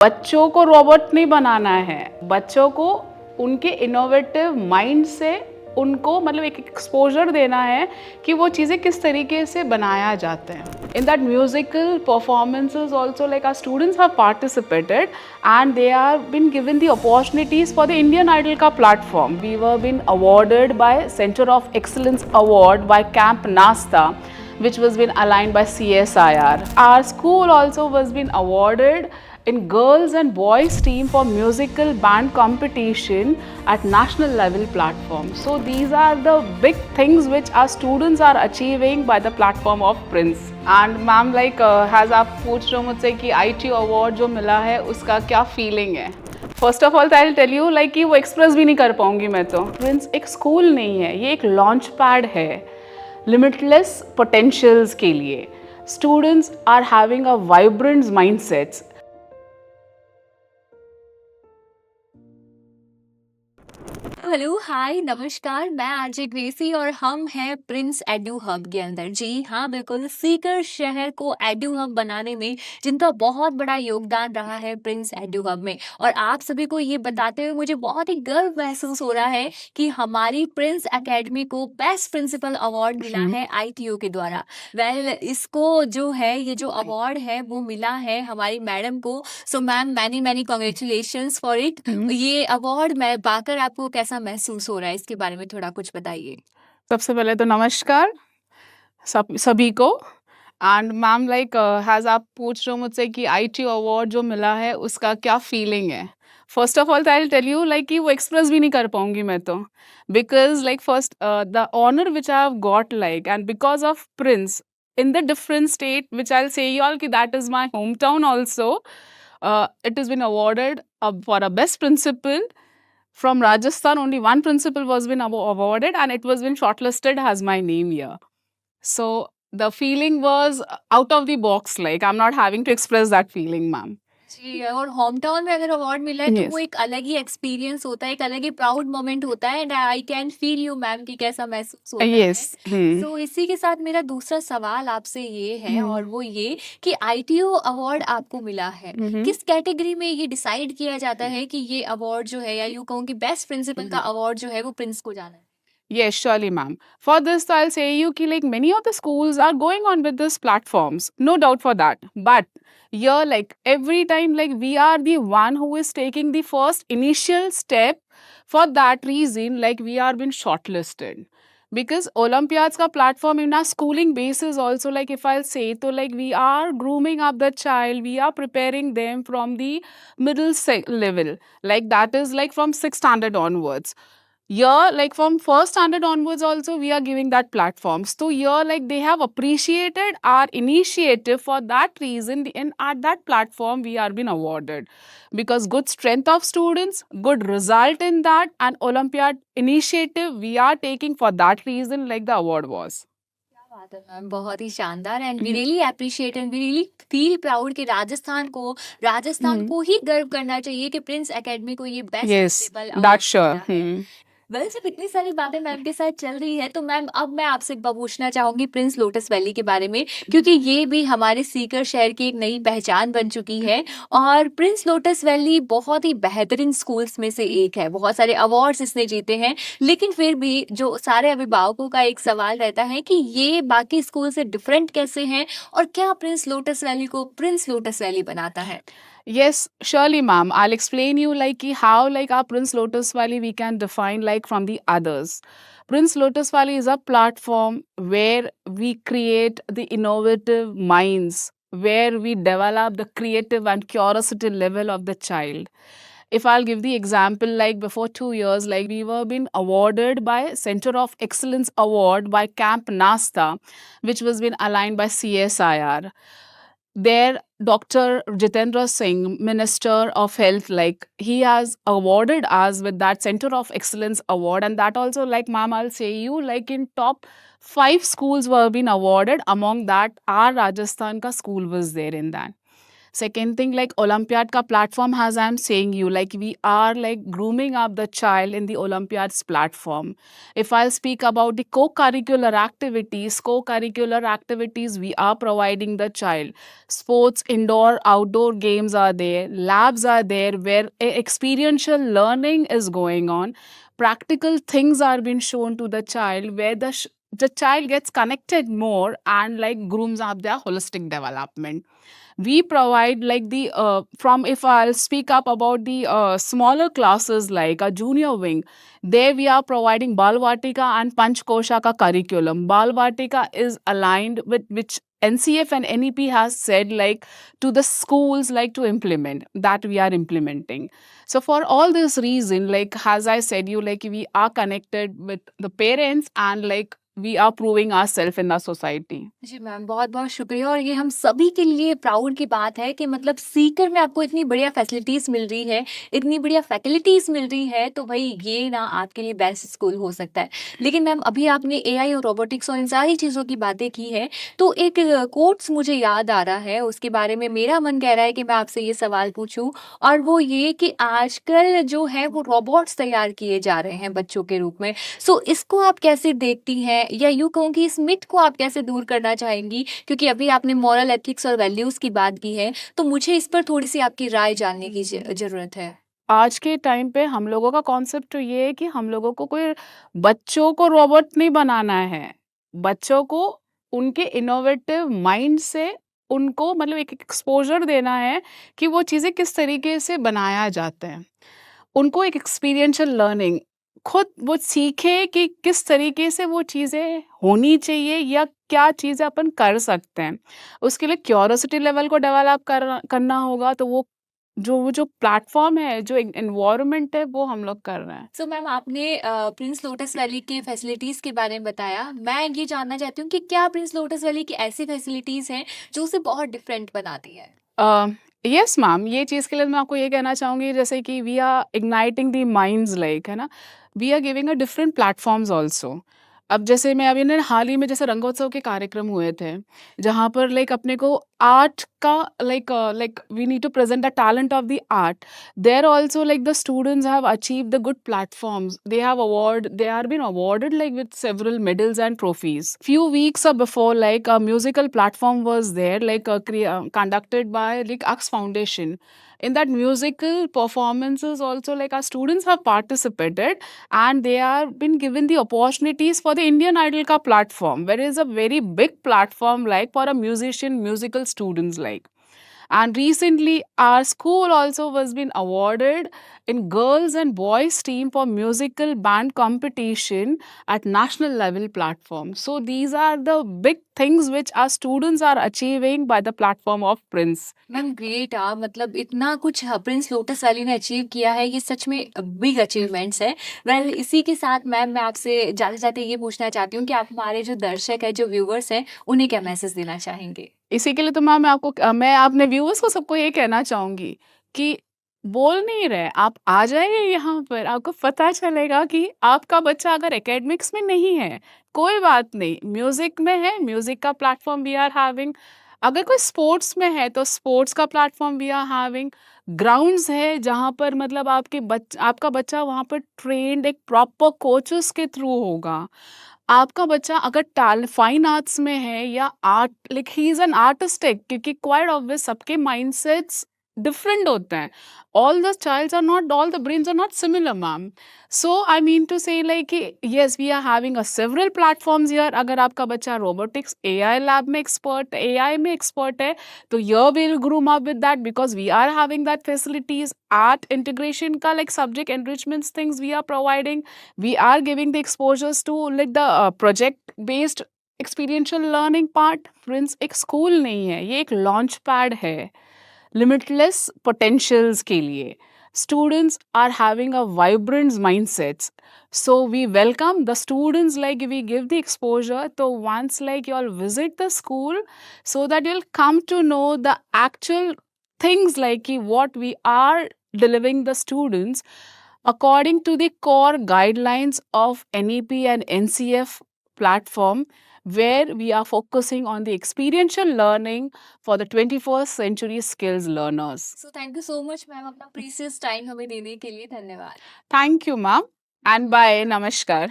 बच्चों को रोबोट नहीं बनाना है, बच्चों को उनके इनोवेटिव माइंड से उनको मतलब एक एक्सपोजर देना है कि वो चीज़ें किस तरीके से बनाया जाते हैं. In that musical performances also, like our students have participated and they have been given the opportunities for the Indian Idol ka platform. We were been awarded by Center of Excellence Award by Camp Nasta, which was been aligned by CSIR. Our school also was been awarded in girls and boys team for musical band competition at national level platform. So these are the big things which our students are achieving by the platform of Prince. And ma'am, like has आप पूछ रहे हो मुझसे कि ITU award जो मिला है उसका क्या feeling है. First of all I will tell you like कि वो एक्सप्रेस भी नहीं कर पाऊंगी मैं. तो प्रिंस एक स्कूल नहीं है, ये एक लॉन्च पैड है लिमिटलेस पोटेंशियल्स के लिए. Students are having a vibrant mindsets. Hello hi नमस्कार, मैं आरजे ग्रेसी और हम हैं प्रिंस एडू हब के अंदर। जी हाँ, बिल्कुल सीकर शहर को एडू हब बनाने में जिनका बहुत बड़ा योगदान रहा है प्रिंस एडू हब में। और आप सभी को ये बताते हुए मुझे बहुत ही गर्व महसूस हो रहा है कि हमारी प्रिंस एकेडमी को बेस्ट प्रिंसिपल अवार्ड मिला है आईटीयू के द्वारा। इसको जो है ये जो अवार्ड है वो मिला है हमारी मैडम को। So ma'am, many many congratulations for it. ये अवार्ड मैं पाकर आपको कैसा महसूस हो रहा है, इसके बारे में थोड़ा कुछ बताइए। सबसे पहले तो नमस्कार सभी को. एंड मैम लाइक हैज़ आप पूछ रहे हो मुझसे कि ITU अवार्ड जो मिला है उसका क्या फीलिंग है. First of all I will tell you like कि वो एक्सप्रेस भी नहीं कर पाऊंगी मैं. तो because like first the honour which I have got like and because of Prince in the different state which I'll say you all ki that is my hometown also. It has been awarded for a best principal from Rajasthan. Only one principal was been awarded and it was been shortlisted as my name here. So the feeling was out of the box. Like I'm not having to express that feeling, ma'am. जी, और home town में अगर award मिला है तो Yes. वो एक अलग ही experience होता है, एक अलग ही प्राउड मोमेंट होता है। And I can feel you ma'am कि कैसा महसूस होता है। Yes. सो इसी के साथ मेरा दूसरा सवाल आपसे ये है, और हम्म. वो ये कि आईटीओ अवार्ड आपको मिला है, किस कैटेगरी में ये डिसाइड किया जाता है कि ये अवार्ड जो है, या यूँ कहूँ कि बेस्ट प्रिंसिपल का अवार्ड जो है वो प्रिंस को जाना है? Yes, surely, ma'am. For this, I'll say you ki like many of the schools are going on with these platforms, no doubt for that. But here, like every time, like we are the one who is taking the first initial step. For that reason, like we are been shortlisted. Because Olympiads ka platform in our schooling basis also, like if I'll say, to like we are grooming up the child, we are preparing them from the middle level. Like that is like from 6th standard onwards. Yeah, like from first standard onwards also we are giving that platforms. So here like they have appreciated our initiative. For that reason in at that platform we are being awarded because good strength of students, good result in that, and Olympiad initiative we are taking. For that reason like the award was. क्या बात है ma'am, बहुत ही शानदार। And we really appreciate and we really feel proud कि राजस्थान को ही गर्व करना चाहिए कि प्रिंस एकेडमी को ये best Yes, principal that's award sure. मिला है। वेल, सिर्फ इतनी सारी बातें मैम के साथ चल रही है, तो मैम अब मैं आपसे एक बार पूछना चाहूंगी प्रिंस लोटस वैली के बारे में, क्योंकि ये भी हमारे सीकर शहर की एक नई पहचान बन चुकी है। और प्रिंस लोटस वैली बहुत ही बेहतरीन स्कूल्स में से एक है, बहुत सारे अवार्ड्स इसने जीते हैं। लेकिन फिर भी जो सारे अभिभावकों का एक सवाल रहता है कि ये बाकी स्कूल से डिफरेंट कैसे हैं, और क्या प्रिंस लोटस वैली को प्रिंस लोटस वैली बनाता है? Yes, surely, ma'am. I'll explain you like how like our Prince Lotus Valley we can define like from the others. Prince Lotus Valley is a platform where we create the innovative minds, where we develop the creative and curiosity level of the child. If I'll give the example, like before 2 years, like we were being awarded by Center of Excellence Award by Camp Nasta, which was been aligned by CSIR. There, Dr. Jitendra Singh, Minister of Health, like he has awarded us with that Center of Excellence Award, and that also, like ma'am, I'll say you, like in top 5 schools were being awarded. Among that, our Rajasthan ka school was there in that. Second thing, like Olympiad ka platform, as I'm saying you, like we are like grooming up the child in the Olympiad's platform. If I'll speak about the co-curricular activities we are providing the child. Sports, indoor, outdoor games are there, labs are there where experiential learning is going on. Practical things are being shown to the child where the child gets connected more and like grooms up their holistic development. We provide like the from if I'll speak up about the smaller classes like a junior wing, there we are providing Balvatika and Panchkosha ka curriculum. Balvatika is aligned with which NCF and NEP has said like to the schools like to implement that we are implementing. So for all this reason, like as I said you, like we are connected with the parents and like we are proving ourselves in the society. जी ma'am, बहुत-बहुत शुक्रिया और ये हम सभी के लिए proud की बात है कि मतलब सीकर में आपको इतनी बढ़िया फैसिलिटीज़ मिल रही है, इतनी बढ़िया फैकल्टीज़ मिल रही है, तो भई ये ना आपके लिए बेस्ट स्कूल हो सकता है। लेकिन मैम अभी आपने एआई और रोबोटिक्स और इन सारी चीज़ों की बातें की हैं, तो एक कोट्स मुझे याद आ रहा है, उसके बारे में मेरा मन कह रहा है कि मैं आपसे ये सवाल पूछूँ और वो ये कि आजकल जो है वो रोबोट्स तैयार किए जा रहे हैं बच्चों के रूप में। सो इसको आप कैसे देखती हैं या यूँ कहूँ कि इस मिथ को आप कैसे दूर करना चाहेंगी? क्योंकि अभी आपने मॉरल एथिक्स और वैल्यूज़ की बात की है, तो मुझे इस पर थोड़ी-सी आपकी राय जानने की ज़रूरत है। आज के टाइम पे हम लोगों का कॉन्सेप्ट तो ये है कि हम लोगों को कोई बच्चों को रोबोट नहीं बनाना है। बच्चों को उनके इनोवेटिव माइंड से उनको मतलब एक एक्सपोज़र देना है कि वो चीज़ें किस तरीके से बनाया जाता है। उनको एक एक्सपीरियंशियल लर्निंग खुद वो सीखे कि किस तरीके से वो चीज़ें होनी चाहिए या क्या चीज़ें अपन कर सकते हैं। उसके लिए क्यूरियोसिटी लेवल को डेवलप करना होगा तो वो जो प्लेटफ़ॉर्म है, जो एनवायरनमेंट है वो हम लोग कर रहे हैं। सो मैम आपने प्रिंस लोटस वैली के फैसिलिटीज़ के बारे में बताया। मैं ये जानना चाहती हूँ कि क्या प्रिंस लोटस वैली की ऐसी फैसिलिटीज़ हैं जो उसे बहुत डिफरेंट बनाती है? यस मैम, ये चीज़ के लिए मैं आपको ये कहना चाहूँगी जैसे कि we are igniting the minds like है ना, we are giving a different platforms also. अब जैसे मैं अभी ना हाल ही में जैसे रंगोत्सव के कार्यक्रम हुए थे, जहाँ पर लाइक अपने को आर्ट का like we need to present the talent of the art. There also like the students have achieved the good platforms. They are been awarded like with several medals and trophies. Few weeks before like a musical platform was there like conducted by like Ux Foundation. In that musical performances also like our students have participated and they are been given the opportunities for the Indian Idol ka platform, where is a very big platform like for a musician musical students like. And recently, our school also was been awarded in girls and boys team for musical band competition at national level platform. So these are the big things which our students are achieving by the platform of Prince. Ma'am great मतलब इतना कुछ Prince lotus valley ने achieve किया है, ये सच में big achievements है। Well इसी के साथ मैम मैं आपसे जाते-जाते ये पूछना चाहती हूँ कि आप हमारे जो दर्शक हैं, जो व्यूअर्स हैं, उन्हें क्या मैसेज देना चाहेंगे? इसी के लिए तो मैम मैं अपने व्यूअर्स को सबको ये कहना चाहूँगी कि बोल नहीं रहे, आप आ जाइए यहाँ पर, आपको पता चलेगा कि आपका बच्चा अगर एकेडमिक्स में नहीं है, कोई बात नहीं, म्यूज़िक में है, म्यूज़िक का प्लेटफ़ॉर्म वी आर हैविंग। अगर कोई स्पोर्ट्स में है, तो स्पोर्ट्स का platform we are having. Grounds है, जहाँ पर मतलब आपका बच्चा वहाँ पर ट्रेन्ड एक प्रॉपर कोचेस के थ्रू होगा। आपका बच्चा अगर फाइन आर्ट्स में है या art like he is an artistic, क्योंकि क्वाइट ऑब्वियस सबके माइंडसेट्स डिफरेंट होते हैं। All the childs are not all the brains are not similar ma'am. So I mean to say like yes we are having a several platforms here. अगर आपका बच्चा robotics AI lab में expert AI में expert है तो your will groom up with that because we are having that facilities. Art integration का like subject enrichments things we are providing. We are giving the exposures to like the project based experiential learning part. Prince एक school नहीं है, ये एक launch pad है limitless potentials के लिए। Students are having a vibrant mindsets, so we welcome the students like we give the exposure. So once like you all visit the school so that you'll come to know the actual things like what we are delivering the students according to the core guidelines of NEP and NCF platform, where we are focusing on the experiential learning for the 21st century skills learners. So thank you so much ma'am, अपना precious time हमें देने के लिए धन्यवाद। Thank you, ma'am, and bye. Namaskar.